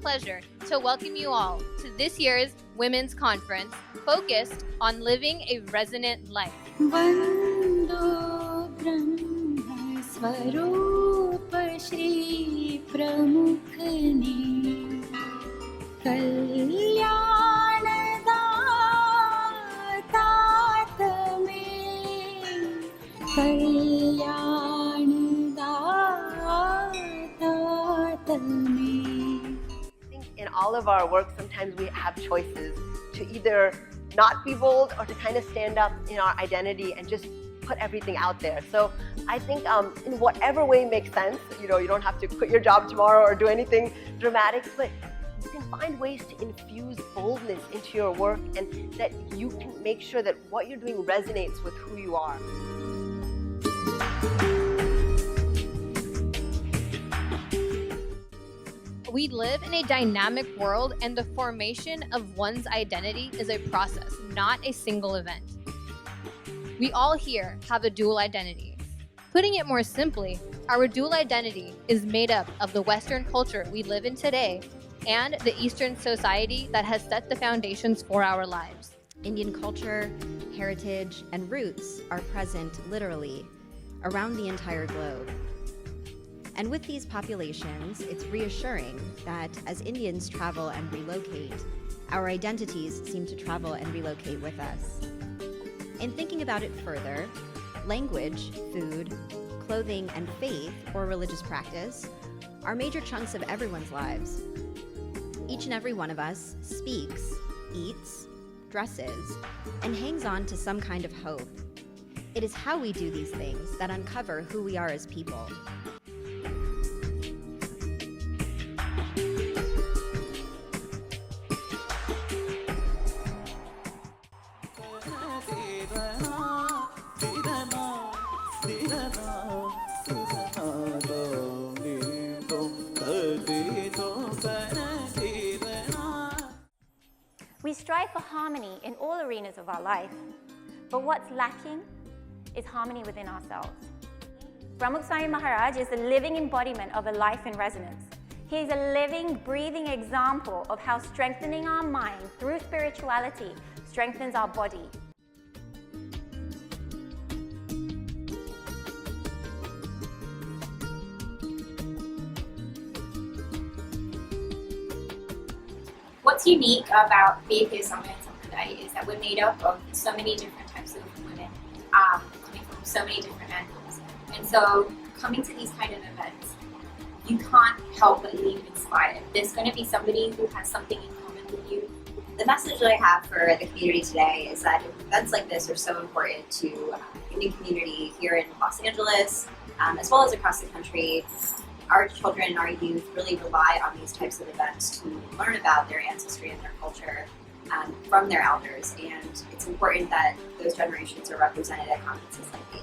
pleasure to welcome you all to this year's Women's Conference focused on living a resonant life. Vando Brahma Swarupa Shri Pramukhani Kalyanadatatame Kalyanadatatame. In all of our work, sometimes we have choices to either not be bold or to kind of stand up in our identity and just put everything out there. So I think in whatever way makes sense, you don't have to quit your job tomorrow or do anything dramatic, but you can find ways to infuse boldness into your work and that you can make sure that what you're doing resonates with who you are. We live in a dynamic world, and the formation of one's identity is a process, not a single event. We all here have a dual identity. Putting it more simply, our dual identity is made up of the Western culture we live in today and the Eastern society that has set the foundations for our lives. Indian culture, heritage, and roots are present literally around the entire globe. And with these populations, it's reassuring that as Indians travel and relocate, our identities seem to travel and relocate with us. In thinking about it further, language, food, clothing, and faith, or religious practice, are major chunks of everyone's lives. Each and every one of us speaks, eats, dresses, and hangs on to some kind of hope. It is how we do these things that uncover who we are as people. We strive for harmony in all arenas of our life, but what's lacking is harmony within ourselves. Brahma Swami Maharaj is the living embodiment of a life in resonance. He is a living, breathing example of how strengthening our mind through spirituality strengthens our body. What's unique about BAPS is that we're made up of so many different types of women, coming from so many different angles. And so coming to these kind of events, you can't help but leave inspired. There's going to be somebody who has something in common with you. The message that I have for the community today is that events like this are so important to the Indian community here in Los Angeles, as well as across the country. Our children and our youth really rely on these types of events to learn about their ancestry and their culture from their elders, and it's important that those generations are represented at conferences like these.